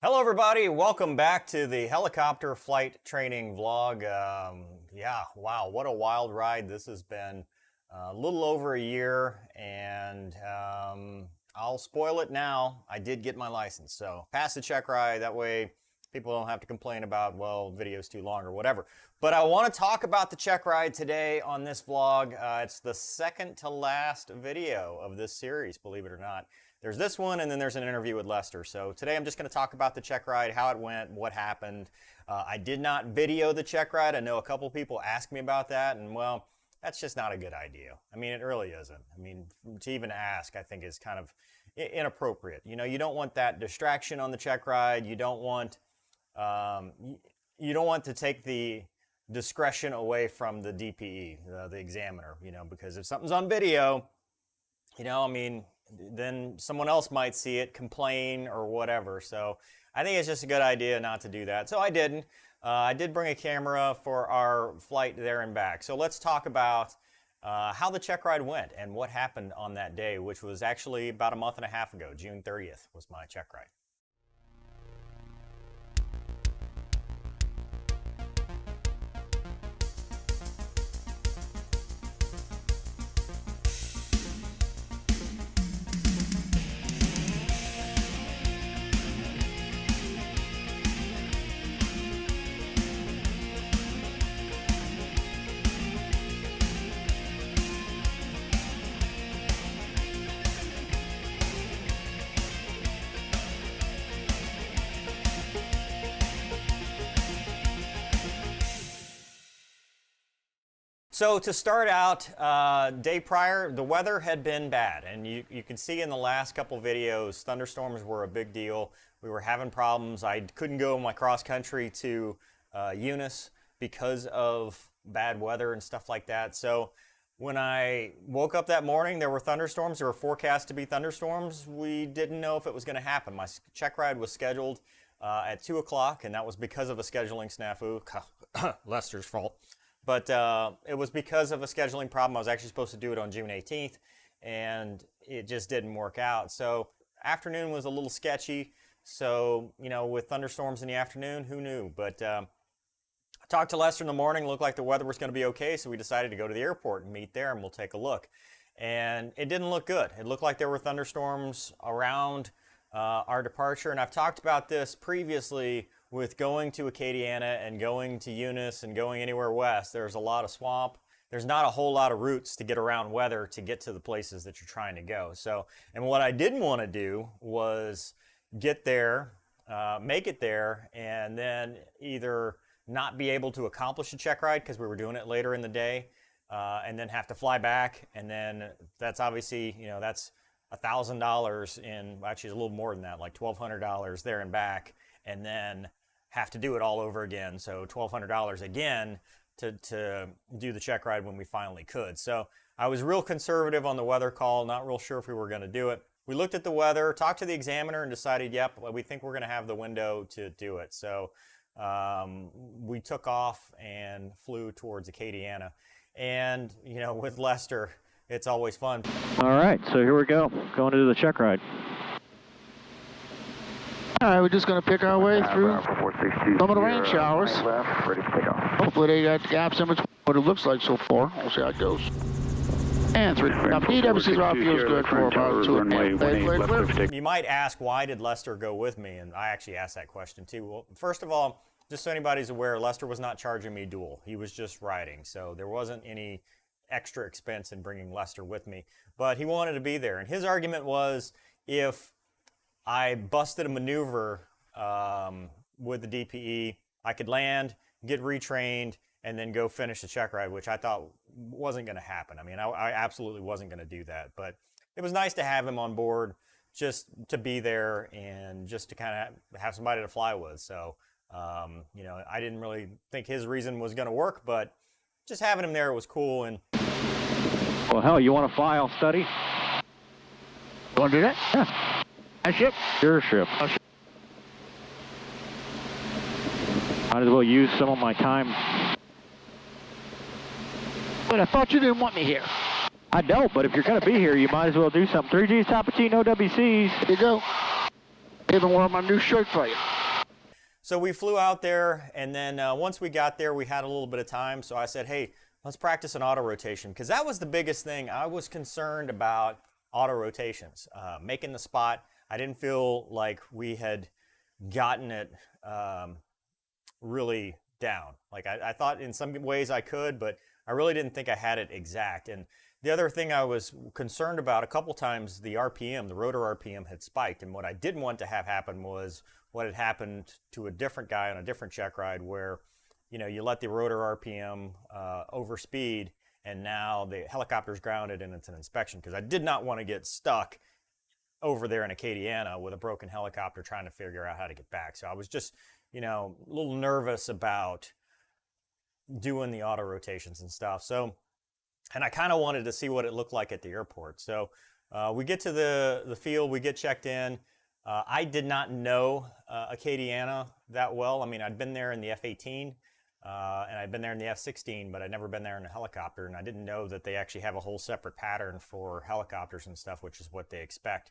Hello everybody, welcome back to the helicopter flight training vlog. Yeah, wow, what a wild ride this has been. A little over a year, and I'll spoil it now. I did get my license, so pass the check ride. That way people don't have to complain about, well, video's too long or whatever. But I want to talk about the check ride today on this vlog. It's the second to last video of this series, believe it or not. There's this one, and then there's an interview with Lester. So today I'm just going to talk about the check ride, how it went, what happened. I did not video the check ride. I know a couple people asked me about that, and well, that's just not a good idea. I mean, it really isn't. I mean, to even ask, I think is kind of inappropriate. You know, you don't want that distraction on the check ride. You don't want to take the discretion away from the DPE, the examiner, you know, because if something's on video, you know, I mean, then someone else might see it, complain or whatever. So I think it's just a good idea not to do that. So I didn't. I did bring a camera for our flight there and back. So let's talk about how the check ride went and what happened on that day, which was actually about a month and a half ago. June 30th was my check ride. So to start out, day prior, the weather had been bad, and you can see in the last couple videos, thunderstorms were a big deal. We were having problems. I couldn't go my cross country to Eunice because of bad weather and stuff like that. So when I woke up that morning, there were thunderstorms. There were forecast to be thunderstorms. We didn't know if it was going to happen. My check ride was scheduled at 2 o'clock, and that was because of a scheduling snafu. Lester's fault. But it was because of a scheduling problem. I was actually supposed to do it on June 18th, and it just didn't work out. So afternoon was a little sketchy. So, you know, with thunderstorms in the afternoon, who knew? But I talked to Lester in the morning. Looked like the weather was going to be okay, so we decided to go to the airport and meet there, and we'll take a look. And it didn't look good. It looked like there were thunderstorms around our departure, and I've talked about this previously with going to Acadiana and going to Eunice and going anywhere west. There's a lot of swamp. There's not a whole lot of routes to get around weather to get to the places that you're trying to go. So, and what I didn't want to do was get there, make it there, and then either not be able to accomplish a check ride because we were doing it later in the day, and then have to fly back. And then that's obviously, you know, that's $1,000 in, actually a little more than that, like $1,200 there and back, and then have to do it all over again. So $1,200 again to do the check ride when we finally could. So I was real conservative on the weather call, not real sure if we were going to do it. We looked at the weather, talked to the examiner, and decided, yep, we think we're going to have the window to do it. So we took off and flew towards Acadiana. And, you know, with Lester, it's always fun. All right, so here we go, going to do the check ride. All right, we're just going to pick our way through some of the rain showers. Hopefully they got gaps in between what it looks like so far. We'll see how it goes. And 3. Now, PWC's route feels good for about 2.5. You might ask, why did Lester go with me? And I actually asked that question too. Well, first of all, just so anybody's aware, Lester was not charging me dual. He was just riding, so there wasn't any extra expense in bringing Lester with me. But he wanted to be there, and his argument was, if I busted a maneuver with the DPE, I could land, get retrained, and then go finish the check ride, which I thought wasn't going to happen. I mean, I absolutely wasn't going to do that. But it was nice to have him on board, just to be there and just to kind of have somebody to fly with. So, you know, I didn't really think his reason was going to work, but just having him there was cool. And well, hell, you want to fly? I'll study. You want to do that? Yeah. My ship? Your ship. Might as well use some of my time. But I thought you didn't want me here. I don't, but if you're going to be here, you might as well do something. 3Gs, Top of T, no WCs. Here you go. Even wear my new shirt for you. So we flew out there, and then once we got there, we had a little bit of time. So I said, hey, let's practice an auto rotation, because that was the biggest thing. I was concerned about auto rotations, making the spot. I didn't feel like we had gotten it really down. Like I thought in some ways I could, but I really didn't think I had it exact. And the other thing I was concerned about, a couple times the RPM, the rotor RPM had spiked, and what I didn't want to have happen was what had happened to a different guy on a different check ride, where you let the rotor RPM overspeed, and now the helicopter's grounded and it's an inspection, because I did not want to get stuck over there in Acadiana with a broken helicopter trying to figure out how to get back. So I was just a little nervous about doing the auto rotations and stuff. So, and I kind of wanted to see what it looked like at the airport. So we get to the field, we get checked in. I did not know Acadiana that well. I mean, I'd been there in the F-18 and I'd been there in the F-16, but I'd never been there in a helicopter, and I didn't know that they actually have a whole separate pattern for helicopters and stuff, which is what they expect.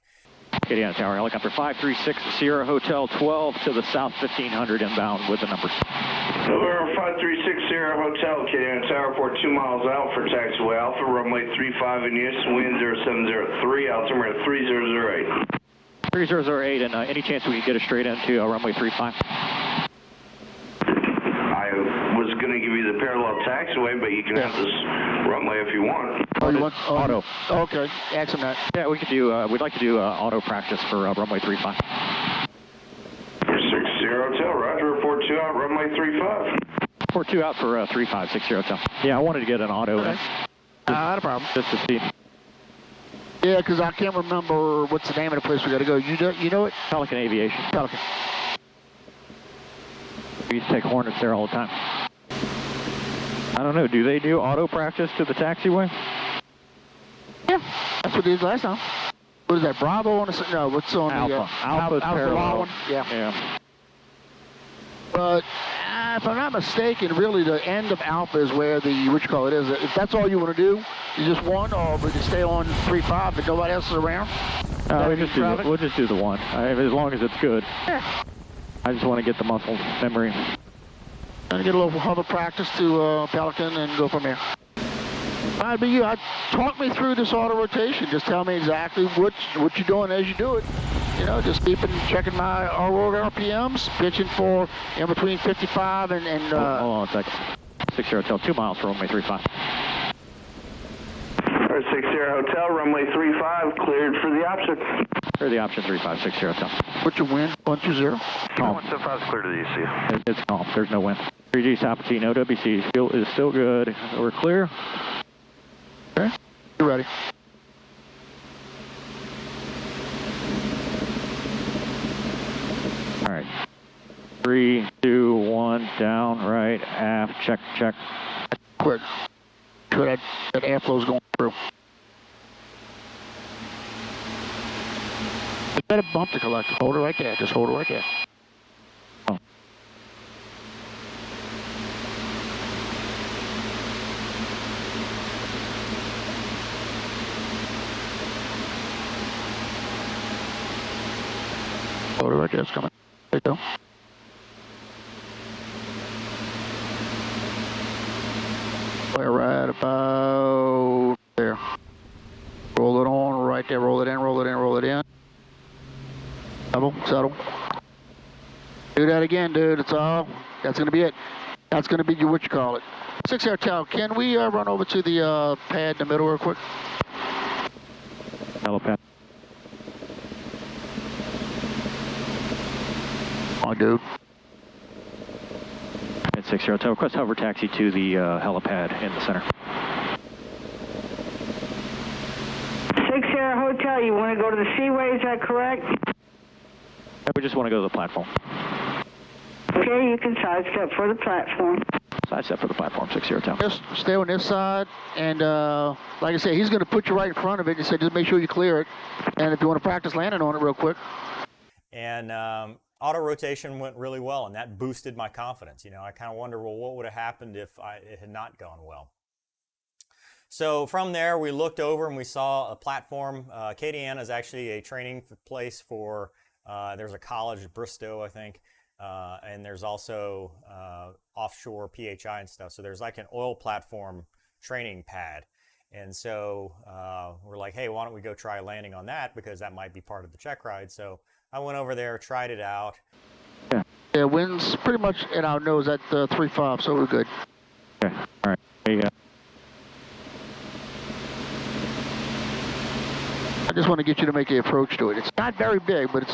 Acadiana Tower, helicopter 536 Sierra Hotel 12 to the south 1500 inbound with the numbers. November 536 Sierra Hotel, Acadiana Tower, port 2 miles out for taxiway Alpha, runway 35 in use, wind 0703, altimeter 3008. 3008, and any chance we could get a straight into runway 35? I was going to give you the parallel taxiway, but you can have this runway if you want. Oh, you want auto? Okay, ask him that. Yeah, we could do. We'd like to do auto practice for runway 35. 60 Hotel, Roger. Report 2 out, runway 35. Report 2 out for 3560 Hotel. Yeah, I wanted to get an auto. Okay. Not a problem. Just to see. Yeah, because I can't remember what's the name of the place we got to go. You know it? Pelican Aviation. Pelican. We used to take Hornets there all the time. I don't know. Do they do auto practice to the taxiway? Yeah, that's what they did last time. What is that? Bravo on the no? What's on Alpha. the Alpha's parallel. one? Yeah. Yeah. But if I'm not mistaken, really the end of Alpha is where the is. If that's all you want to do, you just one, or we can stay on 3-5 and nobody else is around. We'll just do the one. As long as it's good. Yeah. I just want to get the muscle memory. And get a little hover practice to Pelican and go from there. I'd be you. Talk me through this auto rotation. Just tell me exactly what you're doing as you do it. Just checking my RPMs, pitching for in between 55 and. Hold on a second. 60 Hotel, 2 miles for runway 35. 60 Hotel, runway 35, cleared for the option. Clear the option 3560 Hotel. What's your wind? 120. Calm. 175 is clear to the ECU. It's calm. There's no wind. 3G Salpatine, OWC is still good. We're clear. Okay. You're ready. All right. 3, 2, 1, down, right, aft, check. Quick. Sure that airflow's going through. You gotta bump the collector. Hold it right there. Just hold it right there. Oh. Hold it right there. It's coming. There you go. We're right about there. Roll it on right there. Roll it in, roll it in, roll it in. Settle. Do that again, dude. That's all. That's going to be it. That's going to be what you call it. 6 Hotel, can we run over to the pad in the middle real quick? Hello, pad. Oh, dude. At 6 Hotel, request hover taxi to the helipad in the center. 6 Hotel, you want to go to the seaway, is that correct? We just want to go to the platform. Okay, you can sidestep for the platform. Sidestep for the platform, 6 Hotel. Just stay on this side, and like I said, he's going to put you right in front of it. He said just make sure you clear it, and if you want to practice landing on it real quick. And auto rotation went really well, and that boosted my confidence. I kind of wonder, well, what would have happened if it had not gone well? So from there, we looked over and we saw a platform. Acadiana is actually a training place for There's a college, Bristow, I think, and there's also offshore PHI and stuff. So there's like an oil platform training pad. And so we're like, hey, why don't we go try landing on that, because that might be part of the check ride. So I went over there, tried it out. Yeah, wind's pretty much in our nose at 3.5, so we're good. Okay, all right. Hey, I just want to get you to make the approach to it. It's not very big, but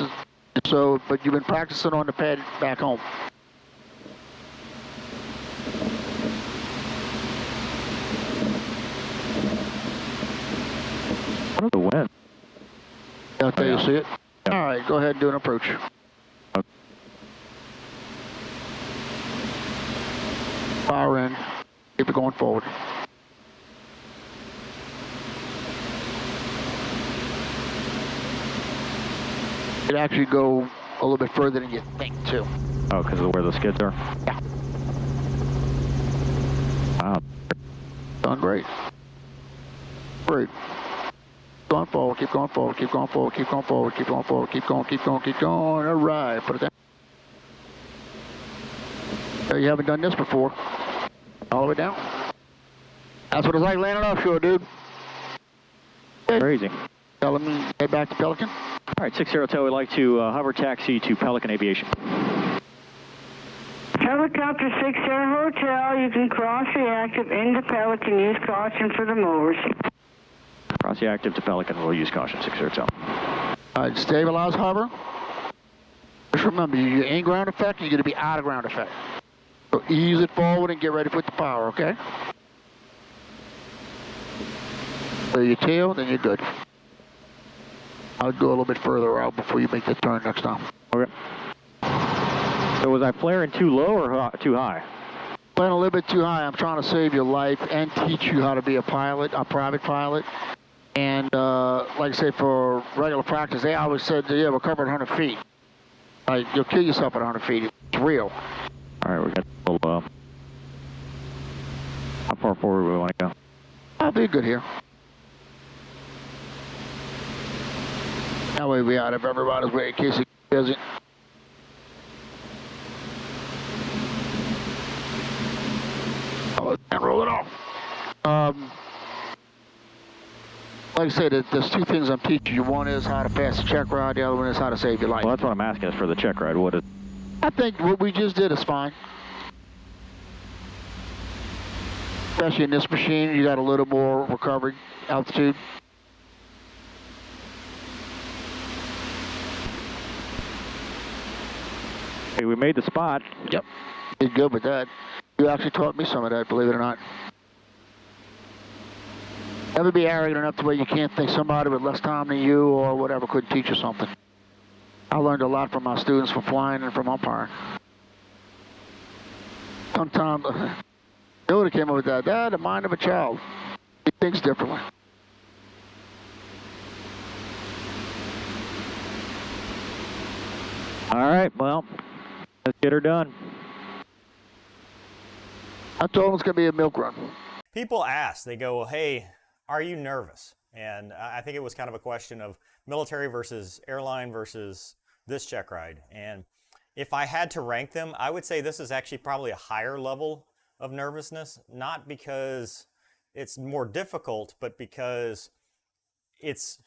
but you've been practicing on the pad back home. what are the wind? Okay, you see it? Yeah. All right, go ahead and do an approach. Okay. Power in. Keep it going forward. It actually go a little bit further than you think, too. Oh, because of where the skids are? Yeah. Wow. Done great. Great. Going forward, keep going forward, keep going forward, keep going forward, keep going forward, keep going, keep going, keep going. All right, put it down. You haven't done this before. All the way down. That's what it's like landing offshore, dude. Crazy. Tell them head back to Pelican. All right, 60 Hotel, we'd like to hover taxi to Pelican Aviation. Helicopter 60 Hotel, you can cross the active into Pelican. Use caution for the movers. Cross the active to Pelican, we'll use caution, 60 Hotel. All right, stabilize hover. Just remember, you're in ground effect, you're going to be out of ground effect. So ease it forward and get ready to put the power, okay? So your tail, then you're good. I'll go a little bit further out before you make the turn next time. Okay. So was I flaring too low or too high? Flying a little bit too high. I'm trying to save your life and teach you how to be a pilot, a private pilot. And like I say, for regular practice, they always said, yeah, we're covered 100 feet. You'll kill yourself at 100 feet. It's real. All right, we got a little, how far forward do we want to go? I'll be good here. That way we out of everybody's way in case it doesn't. And roll it off. Like I said, there's two things I'm teaching you. One is how to pass the check ride. The other one is how to save your life. Well, that's what I'm asking is for the check ride. What is? I think what we just did is fine. Especially in this machine, you got a little more recovery altitude. Hey, we made the spot. Yep. Did good with that. You actually taught me some of that, believe it or not. Never be arrogant enough to where you can't think somebody with less time than you or whatever couldn't teach you something. I learned a lot from my students from flying and from umpiring. Sometimes, Yoda came up with that, the mind of a child. He thinks differently. All right, well, let's get her done. I told him it's going to be a milk run. People ask, they go, well, hey, are you nervous? And I think it was kind of a question of military versus airline versus this check ride. And if I had to rank them, I would say this is actually probably a higher level of nervousness, not because it's more difficult, but because it's,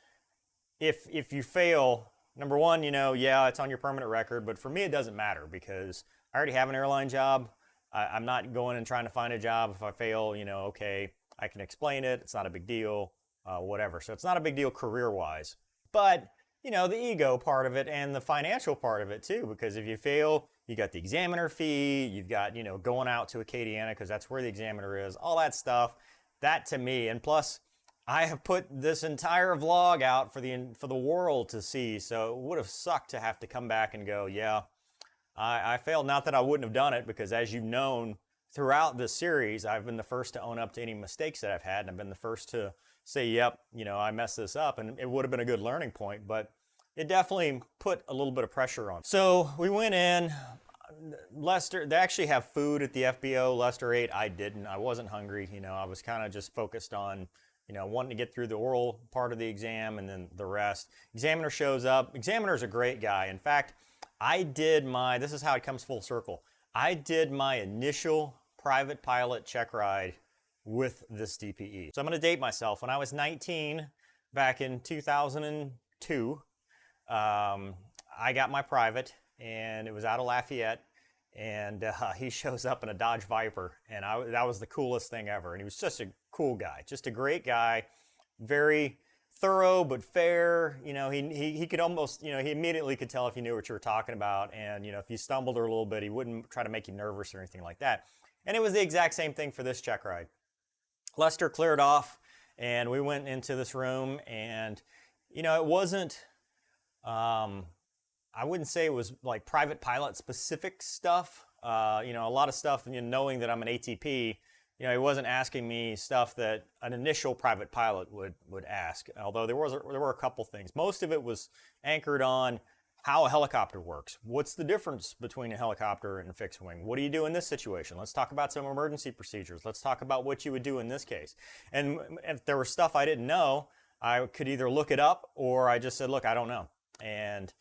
if you fail, number one, you know, yeah, it's on your permanent record, but for me, it doesn't matter because I already have an airline job. I'm not going and trying to find a job. If I fail, you know, okay, I can explain it. It's not a big deal, whatever. So it's not a big deal career-wise. But, you know, the ego part of it and the financial part of it too, because if you fail, you got the examiner fee, you've got, you know, going out to Acadiana because that's where the examiner is, all that stuff. That to me, and plus, I have put this entire vlog out for the world to see, so it would have sucked to have to come back and go, yeah, I failed. Not that I wouldn't have done it, because as you've known throughout this series, I've been the first to own up to any mistakes that I've had, and I've been the first to say, yep, you know, I messed this up, and it would have been a good learning point, but it definitely put a little bit of pressure on. So we went in. Lester, they actually have food at the FBO. Lester ate. I didn't. I wasn't hungry. You know, I was kind of just focused on wanting to get through the oral part of the exam and then the rest. Examiner shows up. Examiner's a great guy. In fact, this is how it comes full circle. I did my initial private pilot check ride with this DPE. So I'm going to date myself. When I was 19, back in 2002, I got my private, and it was out of Lafayette, and he shows up in a Dodge Viper, and that was the coolest thing ever. And he was just a cool guy, just a great guy, very thorough but fair. He could almost, he immediately could tell if you knew what you were talking about, and if you stumbled a little bit, he wouldn't try to make you nervous or anything like that. And it was the exact same thing for this check ride. Lester cleared off, and we went into this room, and it wasn't, I wouldn't say it was like private pilot specific stuff. A lot of stuff, knowing that I'm an ATP, he wasn't asking me stuff that an initial private pilot would ask. Although there were a couple things. Most of it was anchored on how a helicopter works. What's the difference between a helicopter and a fixed wing? What do you do in this situation? Let's talk about some emergency procedures. Let's talk about what you would do in this case. And if there was stuff I didn't know, I could either look it up, or I just said, look, I don't know. And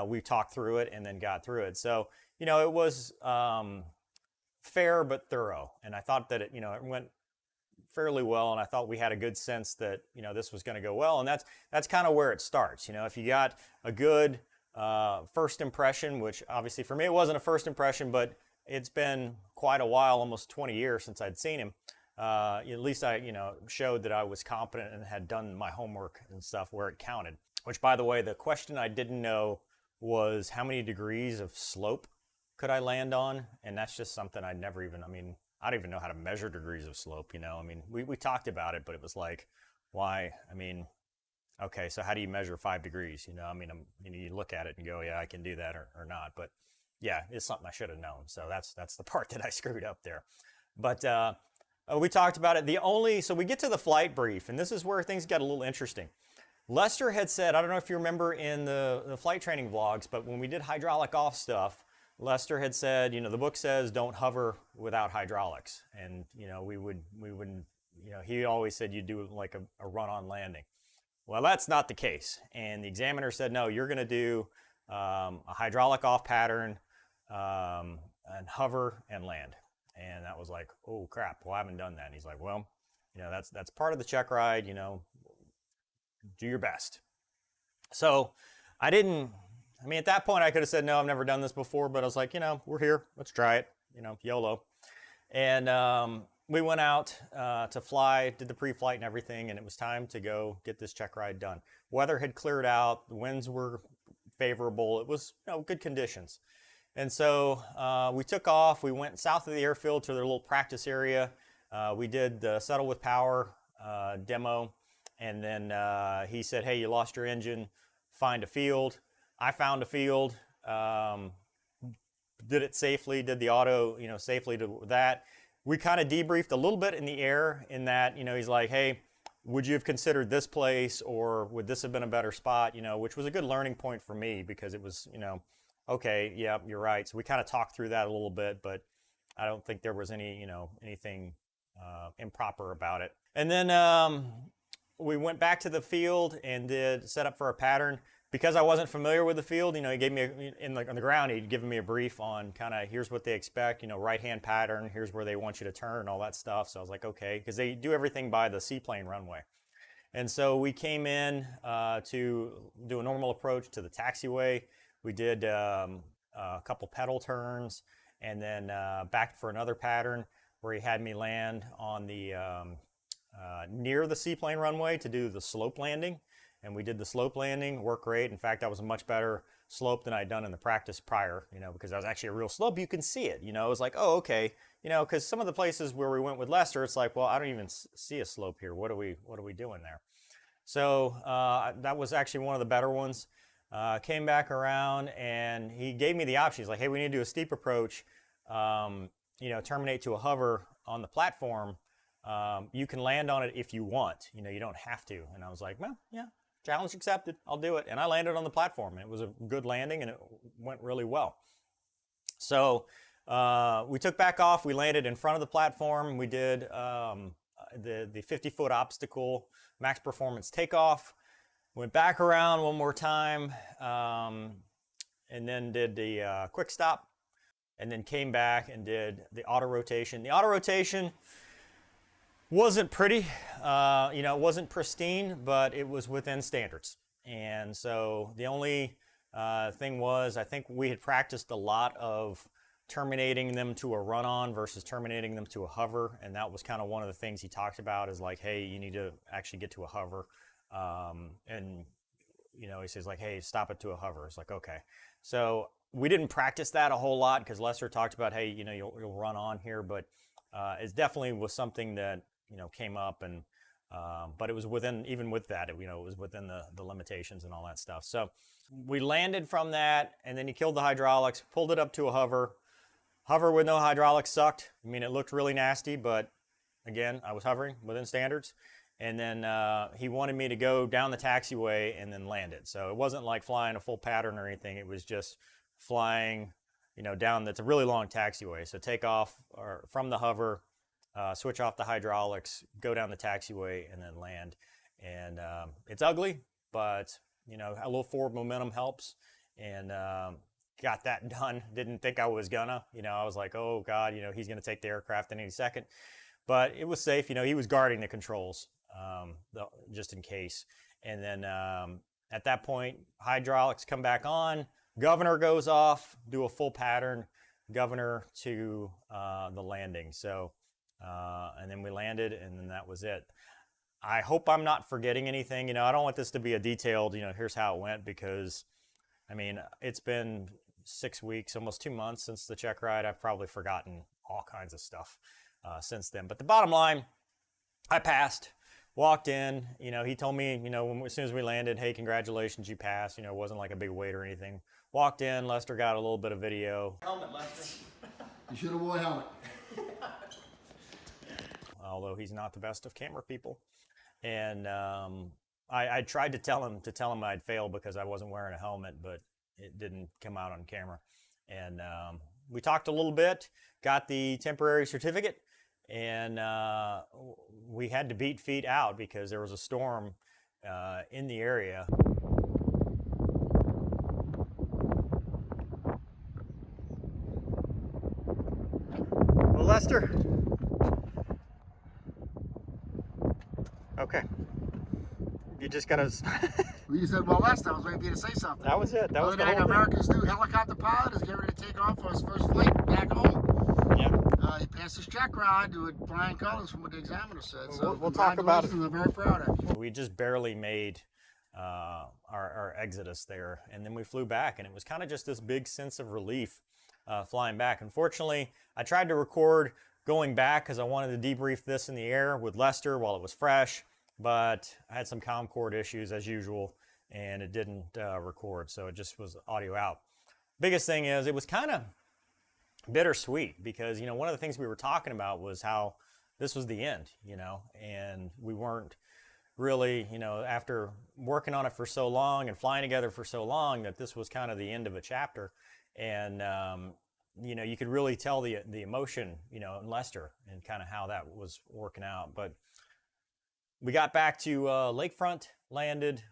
we talked through it and then got through it. So, it was fair but thorough. And I thought that it went fairly well. And I thought we had a good sense that, this was going to go well. And that's kind of where it starts. If you got a good first impression, which obviously for me it wasn't a first impression, but it's been quite a while, almost 20 years since I'd seen him. At least I, showed that I was competent and had done my homework and stuff where it counted. Which, by the way, the question I didn't know was how many degrees of slope could I land on? And that's just something I don't even know how to measure degrees of slope, we talked about it, but it was like, why? Okay, so how do you measure 5 degrees? You look at it and go, yeah, I can do that or not. But yeah, it's something I should have known. So that's the part that I screwed up there. But we talked about it. So we get to the flight brief, and this is where things got a little interesting. Lester had said, I don't know if you remember in the flight training vlogs, but when we did hydraulic off stuff, Lester had said, the book says don't hover without hydraulics. And, we wouldn't, he always said you do like a run-on landing. Well, that's not the case. And the examiner said, no, you're going to do a hydraulic off pattern and hover and land. And that was like, oh, crap. Well, I haven't done that. And he's like, well, that's part of the check ride, do your best. So at that point I could have said, no, I've never done this before, but I was like, we're here, let's try it, YOLO. And we went out to fly, did the pre-flight and everything, and it was time to go get this check ride done. Weather had cleared out, the winds were favorable, it was good conditions. And so we took off, we went south of the airfield to their little practice area. We did the settle with power demo. And then he said, hey, you lost your engine, find a field. I found a field, did it safely, did the auto, safely to that. We kind of debriefed a little bit in the air in that, he's like, hey, would you have considered this place, or would this have been a better spot, which was a good learning point for me because it was, okay, yeah, you're right. So we kind of talked through that a little bit, but I don't think there was anything improper about it. And then, we went back to the field and did set up for a pattern. Because I wasn't familiar with the field, he gave me, on the ground, he'd given me a brief on kind of, here's what they expect, right-hand pattern, here's where they want you to turn, all that stuff. So I was like, okay, because they do everything by the seaplane runway. And so we came in to do a normal approach to the taxiway. We did a couple pedal turns, and then back for another pattern where he had me land on the near the seaplane runway to do the slope landing. And we did the slope landing, worked great. In fact, that was a much better slope than I'd done in the practice prior, because that was actually a real slope. You can see it, it was like, oh, okay, because some of the places where we went with Lester, it's like, well, I don't even see a slope here. What are we doing there? So that was actually one of the better ones. Came back around and he gave me the option. He's like, hey, we need to do a steep approach, terminate to a hover on the platform. You can land on it if you want, you don't have to. And I was like, well, yeah, challenge accepted. I'll do it. And I landed on the platform, and it was a good landing, and it went really well. So we took back off. We landed in front of the platform. We did the 50-foot obstacle, max performance takeoff. Went back around one more time, and then did the quick stop, and then came back and did the auto rotation. The auto rotation wasn't pretty, it wasn't pristine, but it was within standards. And so the only thing was, I think we had practiced a lot of terminating them to a run-on versus terminating them to a hover, and that was kind of one of the things he talked about, is like, hey, you need to actually get to a hover. And he says like, hey, stop it to a hover. It's like, okay. So we didn't practice that a whole lot because Lester talked about, hey, you'll run on here, but it definitely was something that came up, and but it was within, even with that, it was within the limitations and all that stuff. So we landed from that, and then he killed the hydraulics, pulled it up to a hover. Hover with no hydraulics sucked. I mean, it looked really nasty, but again, I was hovering within standards. And then he wanted me to go down the taxiway and then land it. So it wasn't like flying a full pattern or anything. It was just flying, down. That's a really long taxiway. So take off or from the hover, switch off the hydraulics, go down the taxiway, and then land. And it's ugly, but a little forward momentum helps. And got that done. Didn't think I was gonna. I was like, oh God, he's gonna take the aircraft in any second. But it was safe. He was guarding the controls just in case. And then at that point, hydraulics come back on. Governor goes off. Do a full pattern. Governor to the landing. So and then we landed, and then that was it. I hope I'm not forgetting anything. I don't want this to be a detailed, here's how it went, because I mean, it's been 6 weeks, almost 2 months since the check ride. I've probably forgotten all kinds of stuff since then. But the bottom line, I passed, walked in. He told me, as soon as we landed, hey, congratulations, you passed. It wasn't like a big wait or anything. Walked in, Lester got a little bit of video. Helmet, Lester. You should have worn a helmet. Although he's not the best of camera people. And I tried to tell him I'd failed because I wasn't wearing a helmet, but it didn't come out on camera. And we talked a little bit, got the temporary certificate, and we had to beat feet out because there was a storm in the area. Well, Lester. Okay. You just gotta. You said, well, last time I was waiting for you to say something. That was it. That was the whole thing. America's new helicopter pilot is getting ready to take off for his first flight back home. Yeah. He passed his check ride with flying colors from what the examiner said. So we'll talk about it. We're very proud of you. We just barely made our exodus there, and then we flew back, and it was kind of just this big sense of relief flying back. Unfortunately, I tried to record going back because I wanted to debrief this in the air with Lester while it was fresh. But I had some comm cord issues as usual, and it didn't record, so it just was audio out. Biggest thing is it was kind of bittersweet because, one of the things we were talking about was how this was the end, and we weren't really, after working on it for so long and flying together for so long, that this was kind of the end of a chapter. And, you could really tell the emotion, in Lester and kind of how that was working out. But we got back to Lakefront, landed.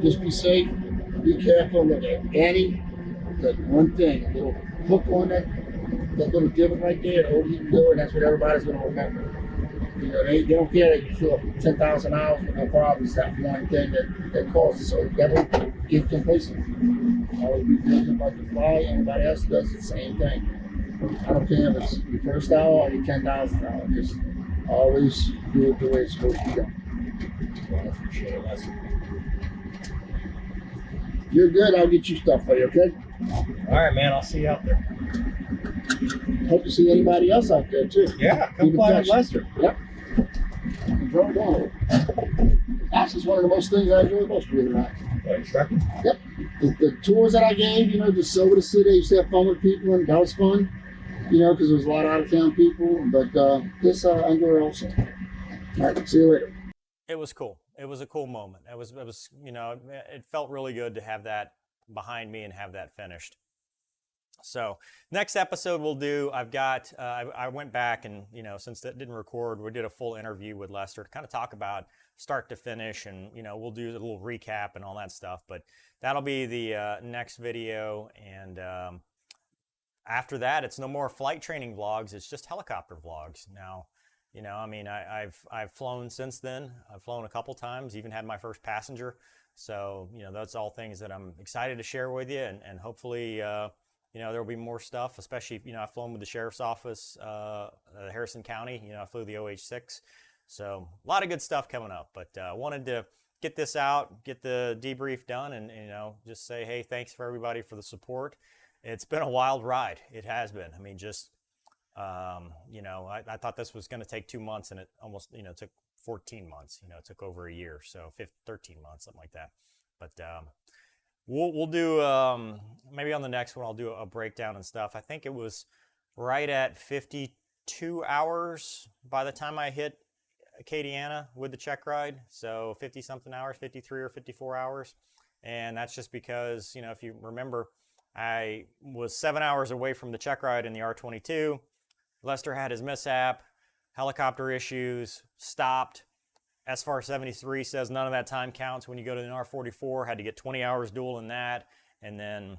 Just be safe, be careful, look at Annie, that one thing, a little hook on that little divot right there, the older you can do it, that's what everybody's going to remember. They don't care that you flew up 10,000 hours with no problems, that one thing that causes, so never get complacent. Always be thinking about the fly, anybody else does the same thing. I don't care if it's your first hour or your 10,000 hour, just always do it the way it's supposed to be done. So I appreciate it, Leslie. You're good. I'll get you stuff for you, okay? All right, man. I'll see you out there. Hope to see anybody else out there, too. Yeah, come fly with Lester. Yep. Drove down. Actually, it's one of the most things I enjoy most, believe it or not. Yep. The tours that I gave, you know, just over the city, I used to have fun with people, and that was fun, you know, because there was a lot of out-of-town people. But this I enjoy also. All right, see you later. It was cool. It was a cool moment. It was, you know, it felt really good to have that behind me and have that finished. So next episode we'll do, I've got, I went back and, you know, since that didn't record, we did a full interview with Lester to kind of talk about start to finish, and, you know, we'll do a little recap and all that stuff, but that'll be the next video. And after that, it's no more flight training vlogs. It's just helicopter vlogs. Now, you know, I mean, I've flown since then. I've flown a couple times, even had my first passenger. So, you know, that's all things that I'm excited to share with you, and hopefully, you know, there will be more stuff, especially, you know, I've flown with the Sheriff's Office, Harrison County, you know, I flew the OH-6. So a lot of good stuff coming up, but wanted to get this out, get the debrief done, and, you know, just say, hey, thanks for everybody for the support. It's been a wild ride. It has been. I mean, just, you know, I thought this was going to take 2 months, and it almost, you know, took 14 months. You know, it took over a year, so 13 months, something like that. But we'll do, maybe on the next one, I'll do a breakdown and stuff. I think it was right at 52 hours by the time I hit Acadiana with the Checkride. So 50 something hours, 53 or 54 hours. And that's just because, you know, if you remember, I was 7 hours away from the Checkride in the R-22. Lester had his mishap, helicopter issues, stopped. SFAR 73 says none of that time counts when you go to an R-44. Had to get 20 hours dual in that, and then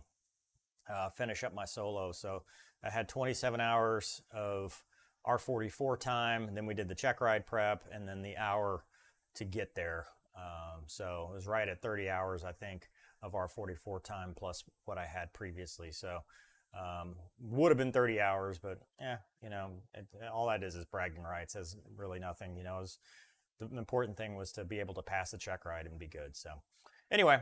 finish up my solo. So I had 27 hours of R-44 time, and then we did the Checkride prep, and then the hour to get there. So it was right at 30 hours, I think, of R-44 time plus what I had previously. So would have been 30 hours, but yeah, you know, all that is bragging rights. Has really nothing, you know. It was, the important thing was to be able to pass the Checkride and be good. So anyway,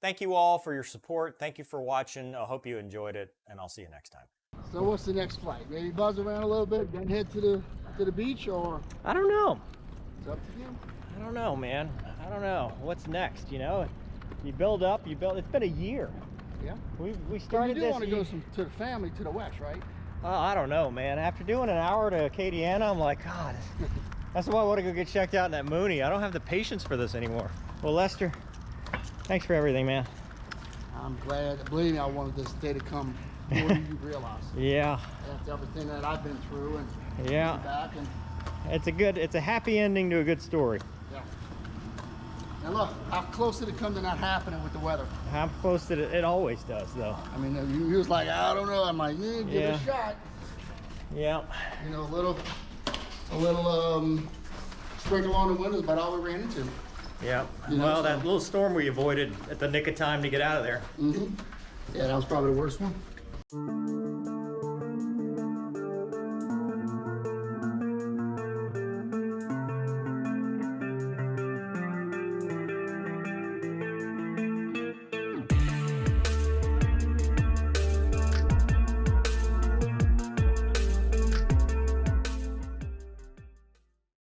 thank you all for your support. Thank you for watching. I hope you enjoyed it, and I'll see you next time. So what's the next flight? Maybe buzz around a little bit, then head to the beach, or? I don't know. It's up to you. I don't know, man. I don't know. What's next, you know? You build up, you build. It's been a year. Yeah. We started this. You do want to go to the family to the west, right? I don't know, man. After doing an hour to Acadiana, I'm like, God, that's why I want to go get checked out in that Mooney. I don't have the patience for this anymore. Well, Lester, thanks for everything, man. I'm glad. Believe me, I wanted this day to come before you realize. Yeah. After everything that I've been through, and yeah, back, and it's a happy ending to a good story. yeah. Now look, how close did it come to not happening with the weather? How close did it always does, though. I mean, he was like, I don't know. I'm like, give it a shot. Yeah. You know, a little sprinkle on the windows, about all we ran into. Yeah. You know, well, so that little storm we avoided at the nick of time to get out of there. Mm-hmm. Yeah, that was probably the worst one.